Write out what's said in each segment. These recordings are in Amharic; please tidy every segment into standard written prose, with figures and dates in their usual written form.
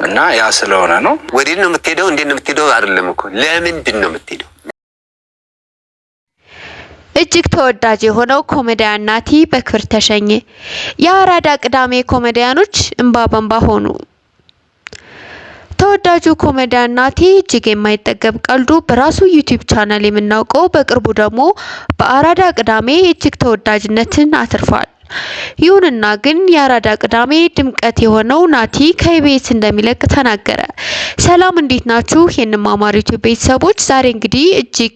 እና ያ ስለሆነ ነው። ወዴት ነው የምትሄደው? እንዴት ነው የምትሄደው? አይደለም እኮ ለምንድን ነው የምትሄደው? እጅግ ተወዳጅ የሆነው ኮሜዲያን ናቲ በክብር ተሸኘ። የአራዳ ቅዳሜ ኮሜዲያኖች እንባ በእንባ ሆኑ። ተወዳጁ ኮሜዲያን ናቲ እጅግ የማይጠገብ ቀልዱ በራሱ ዩቲዩብ ቻናል የምናውቀው፣ በቅርቡ ደግሞ በአራዳ ቅዳሜ እጅግ ተወዳጅነትን አትርፏል። ይሁንና ግን የአራዳ ቅዳሜ ድምቀት የሆነው ናቲ ከኢቢኤስ እንደሚለቅ ተናገረ። ሰላም እንዴት ናችሁ የእንማማር ዩቲዩብ ቤተሰቦች? ዛሬ እንግዲህ እጅግ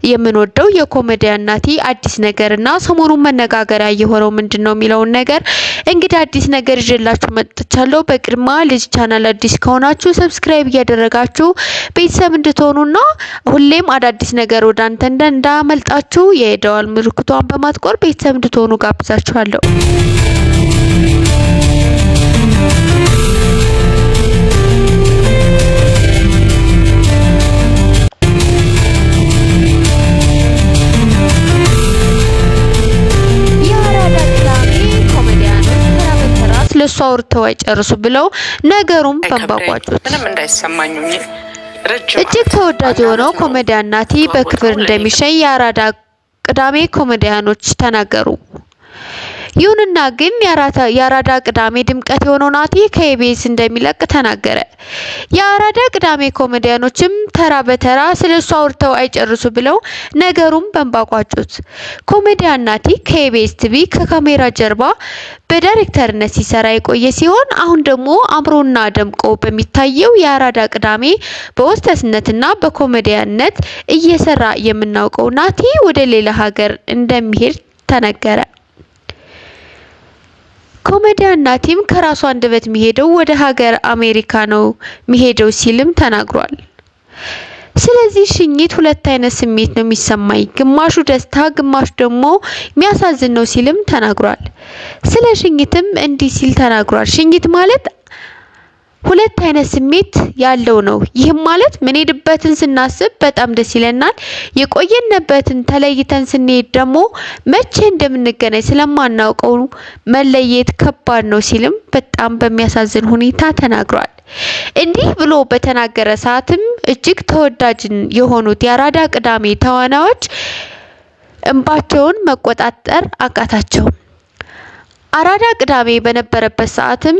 የምንወደው የኮሜዲያን ናቲ አዲስ ነገርና ሰሞኑን መነጋገሪያ የሆነው ምንድነው የሚለውን ነገር እንግዲህ አዲስ ነገር ይዤላችሁ መጥቻለሁ። በቅድማ ለዚህ ቻናል አዲስ ከሆናችሁ ሰብስክራይብ እያደረጋችሁ ቤተሰብ እንድትሆኑና ሁሌም አዳዲስ ነገር ወደ እናንተ እንዳመልጣችሁ የደወል ምልክቷን በማጥቆር ቤተሰብ እንድትሆኑ ጋብዛችኋለሁ። ለሷ አውርተው አይጨርሱ ብለው ነገሩን በንባቋጩት። እጅግ ተወዳጅ የሆነው ኮሜዲያን ናቲ በክብር እንደሚሸኝ የአራዳ ቅዳሜ ኮሜዲያኖች ተናገሩ። ይሁንና ግን የአራዳ ቅዳሜ ድምቀት የሆነው ናቲ ከኢቢኤስ እንደሚለቅ ተናገረ። የአራዳ ቅዳሜ ኮሜዲያኖችም ተራ በተራ ስለሱ አውርተው አይጨርሱ ብለው ነገሩን በንባቋጩት። ኮሜዲያን ናቲ ከኢቢኤስ ቲቪ ከካሜራ ጀርባ በዳይሬክተርነት ሲሰራ የቆየ ሲሆን አሁን ደግሞ አምሮና ደምቆ በሚታየው የአራዳ ቅዳሜ በሆስተስነትና በኮሜዲያነት እየሰራ የምናውቀው ናቲ ወደ ሌላ ሀገር እንደሚሄድ ተነገረ። ኮሜዲያን ናቲም ከራሱ አንደበት የሚሄደው ወደ ሀገር አሜሪካ ነው የሚሄደው ሲልም ተናግሯል። ስለዚህ ሽኝት ሁለት አይነት ስሜት ነው የሚሰማኝ፣ ግማሹ ደስታ ግማሹ ደግሞ የሚያሳዝን ነው ሲልም ተናግሯል። ስለ ሽኝትም እንዲህ ሲል ተናግሯል። ሽኝት ማለት ሁለት አይነት ስሜት ያለው ነው። ይህም ማለት ምንሄድበትን ስናስብ በጣም ደስ ይለናል፣ የቆየንበትን ተለይተን ስንሄድ ደግሞ መቼ እንደምንገናኝ ስለማናውቀው መለየት ከባድ ነው ሲልም በጣም በሚያሳዝን ሁኔታ ተናግሯል። እንዲህ ብሎ በተናገረ ሰዓትም እጅግ ተወዳጅ የሆኑት የአራዳ ቅዳሜ ተዋናዮች እንባቸውን መቆጣጠር አቃታቸው። አራዳ ቅዳሜ በነበረበት ሰዓትም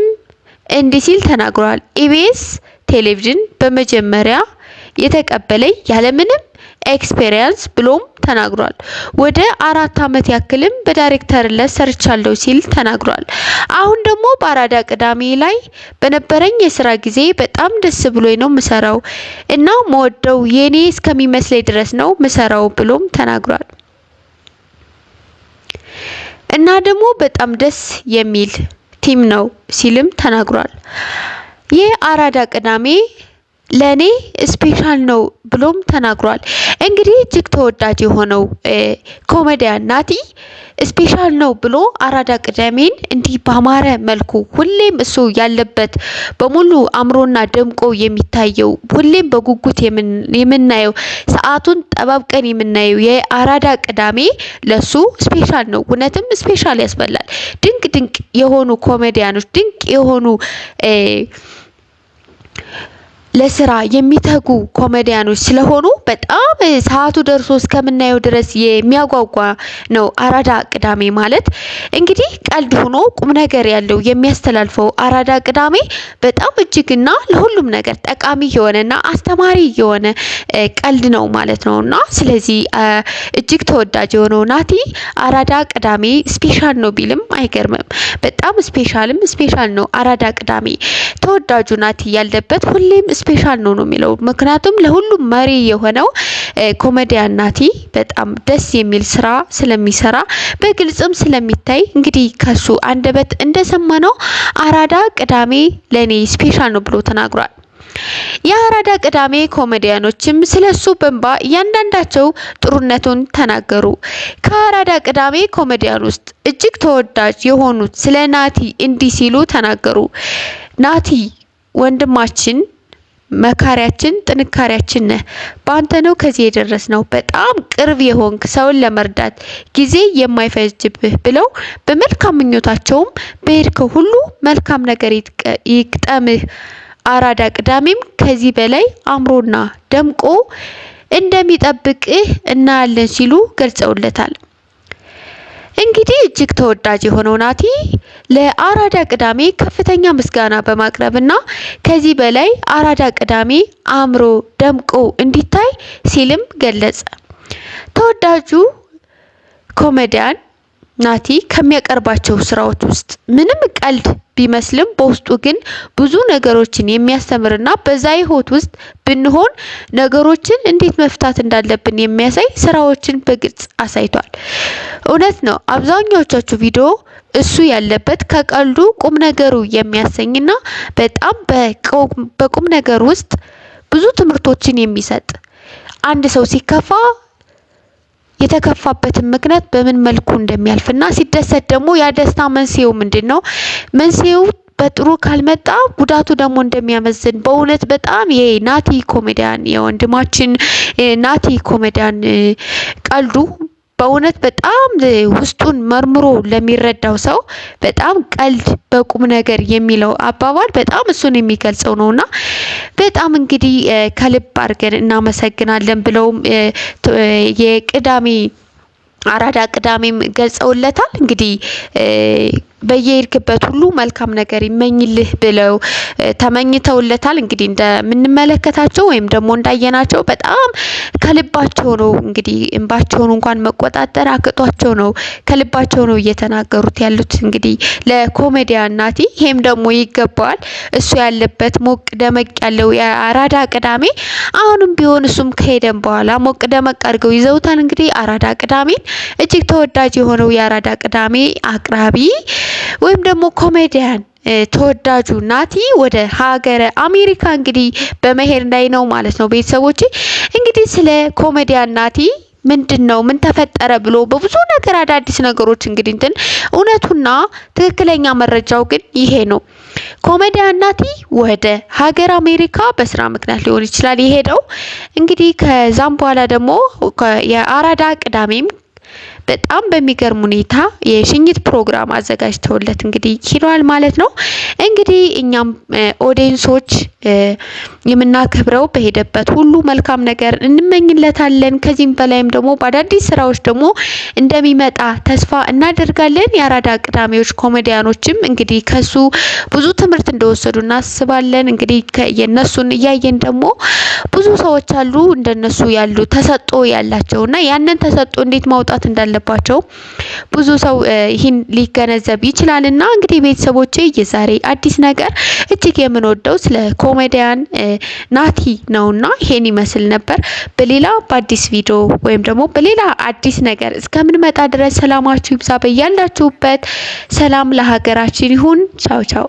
እንዲህ ሲል ተናግሯል። ኢቢኤስ ቴሌቪዥን በመጀመሪያ የተቀበለኝ ያለምንም ኤክስፔሪየንስ ብሎም ተናግሯል። ወደ 4 አመት ያክልም በዳይሬክተርነት ሰርቻለሁ ሲል ተናግሯል። አሁን ደግሞ በአራዳ ቅዳሜ ላይ በነበረኝ የስራ ጊዜ በጣም ደስ ብሎኝ ነው ምሰራው እና መወደው የኔ እስከሚመስለኝ ድረስ ነው ምሰራው ብሎም ተናግሯል። እና ደግሞ በጣም ደስ የሚል ቲም ነው ሲልም ተናግሯል። የአራዳ ቅዳሜ ለኔ ስፔሻል ነው ብሎም ተናግሯል። እንግዲህ እጅግ ተወዳጅ የሆነው ኮሜዲያን ናቲ ስፔሻል ነው ብሎ አራዳ ቅዳሜን እንዲህ ባማረ መልኩ ሁሌም እሱ ያለበት በሙሉ አምሮና ደምቆ የሚታየው ሁሌም በጉጉት የምናየው ሰዓቱን ጠባብቀን የምናየው የአራዳ ቅዳሜ ለሱ ስፔሻል ነው። እውነትም ስፔሻል ያስበላል። ድንቅ የሆኑ ኮሜዲያኖች ድንቅ የሆኑ ለስራ የሚተጉ ኮሜዲያኖች ስለሆኑ በጣም ሰዓቱ ደርሶ እስከምናየው ድረስ የሚያጓጓ ነው። አራዳ ቅዳሜ ማለት እንግዲህ ቀልድ ሆኖ ቁም ነገር ያለው የሚያስተላልፈው አራዳ ቅዳሜ በጣም እጅግና ለሁሉም ነገር ጠቃሚ የሆነና አስተማሪ የሆነ ቀልድ ነው ማለት ነውና ስለዚህ እጅግ ተወዳጅ የሆነው ናቲ አራዳ ቅዳሜ ስፔሻል ነው ቢልም አይገርምም። በጣም ስፔሻል ነው አራዳ ቅዳሜ። ተወዳጁ ናቲ ያለበት ሁሌም ስፔሻል ነው የሚለው ምክንያቱም ለሁሉም መሪ የሆነው ኮሜዲያን ናቲ በጣም ደስ የሚል ስራ ስለሚሰራ በግልጽም ስለሚታይ እንግዲህ ከሱ አንደበት እንደሰማነው አራዳ ቅዳሜ ለኔ ስፔሻል ነው ብሎ ተናግሯል። የአራዳ ቅዳሜ ኮሜዲያኖችም ስለሱ በእንባ እያንዳንዳቸው ጥሩነቱን ተናገሩ። ከአራዳ ቅዳሜ ኮሜዲያን ውስጥ እጅግ ተወዳጅ የሆኑት ስለ ናቲ እንዲህ ሲሉ ተናገሩ። ናቲ ወንድማችን፣ መካሪያችን፣ ጥንካሬያችን ነህ። ባንተ ነው ከዚህ የደረስነው። በጣም ቅርብ የሆንክ ሰውን ለመርዳት ጊዜ የማይፈጅብህ ብለው በመልካም ምኞታቸውም በሄድከው ሁሉ መልካም ነገር ይቅጠምህ አራዳ ቅዳሜም ከዚህ በላይ አምሮና ደምቆ እንደሚጠብቅህ እናያለን ሲሉ ገልጸውለታል። እንግዲህ እጅግ ተወዳጅ የሆነው ናቲ ለአራዳ ቅዳሜ ከፍተኛ ምስጋና በማቅረብና ከዚህ በላይ አራዳ ቅዳሜ አምሮ ደምቆ እንዲታይ ሲልም ገለጸ። ተወዳጁ ኮሜዲያን ናቲ ከሚያቀርባቸው ስራዎች ውስጥ ምንም ቀልድ ቢመስልም በውስጡ ግን ብዙ ነገሮችን የሚያስተምርና በዛ ህይወት ውስጥ ብንሆን ነገሮችን እንዴት መፍታት እንዳለብን የሚያሳይ ስራዎችን በግልጽ አሳይቷል። እውነት ነው። አብዛኛዎቻችሁ ቪዲዮ እሱ ያለበት ከቀልዱ ቁም ነገሩ የሚያሰኝና በጣም በቁም ነገር ውስጥ ብዙ ትምህርቶችን የሚሰጥ አንድ ሰው ሲከፋ የተከፋበትን ምክንያት በምን መልኩ እንደሚያልፍና ሲደሰት ደግሞ ያ ደስታ መንስኤው ምንድነው? መንስኤው በጥሩ ካልመጣ ጉዳቱ ደግሞ እንደሚያመዝን በእውነት በጣም የናቲ ኮሜዲያን የወንድማችን ናቲ ኮሜዲያን ቀልዱ በእውነት በጣም ውስጡን መርምሮ ለሚረዳው ሰው በጣም ቀልድ በቁም ነገር የሚለው አባባል በጣም እሱን የሚገልጸው ነውና በጣም እንግዲህ ከልብ አድርገን እናመሰግናለን ብለውም የቅዳሜ አራዳ ቅዳሜም ገልጸውለታል። እንግዲህ በየሄድክበት ሁሉ መልካም ነገር ይመኝልህ ብለው ተመኝተውለታል። እንግዲህ እንደምንመለከታቸው ወይም ደግሞ እንዳየናቸው በጣም ከልባቸው ነው እንግዲህ እንባቸውን እንኳን መቆጣጠር አቅቷቸው ነው ከልባቸው ነው እየተናገሩት ያሉት እንግዲህ ለኮሜዲያን ናቲ። ይሄም ደግሞ ይገባዋል። እሱ ያለበት ሞቅ ደመቅ ያለው የአራዳ ቅዳሜ አሁንም ቢሆን እሱም ከሄደን በኋላ ሞቅ ደመቅ አድርገው ይዘውታል። እንግዲህ አራዳ ቅዳሜን እጅግ ተወዳጅ የሆነው የአራዳ ቅዳሜ አቅራቢ ወይም ደግሞ ኮሜዲያን ተወዳጁ ናቲ ወደ ሀገረ አሜሪካ እንግዲህ በመሄድ ላይ ነው ማለት ነው። ቤተሰቦቼ እንግዲህ ስለ ኮሜዲያን ናቲ ምንድነው ምን ተፈጠረ ብሎ በብዙ ነገር አዳዲስ ነገሮች እንግዲህ እውነቱና ትክክለኛ መረጃው ግን ይሄ ነው። ኮሜዲያን ናቲ ወደ ሀገር አሜሪካ በስራ ምክንያት ሊሆን ይችላል የሄደው። እንግዲህ ከዛም በኋላ ደግሞ የአራዳ ቅዳሜም በጣም በሚገርም ሁኔታ የሽኝት ፕሮግራም አዘጋጅተውለት እንግዲህ ሄዷል ማለት ነው። እንግዲህ እኛም ኦዲየንሶች የምናከብረው በሄደበት ሁሉ መልካም ነገር እንመኝለታለን። ከዚህም በላይም ደግሞ በአዳዲስ ስራዎች ደግሞ እንደሚመጣ ተስፋ እናደርጋለን። የአራዳ ቅዳሜዎች ኮሜዲያኖችም እንግዲህ ከሱ ብዙ ትምህርት እንደወሰዱ እናስባለን። እንግዲህ የነሱን እያየን ደግሞ ብዙ ሰዎች አሉ እንደነሱ ያሉ ተሰጦ ያላቸውና ያንን ተሰጦ እንዴት ማውጣት እንዳለባቸው ብዙ ሰው ይህን ሊገነዘብ ይችላልና እንግዲህ ቤተሰቦቼ የዛሬ አዲስ ነገር እጅግ የምንወደው ስለ ኮሜዲያን ናቲ ነውና ይሄን ይመስል ነበር። በሌላ በአዲስ ቪዲዮ ወይም ደግሞ በሌላ አዲስ ነገር እስከምንመጣ ድረስ ሰላማችሁ ይብዛ በያላችሁበት። ሰላም ለሀገራችን ይሁን። ቻው ቻው።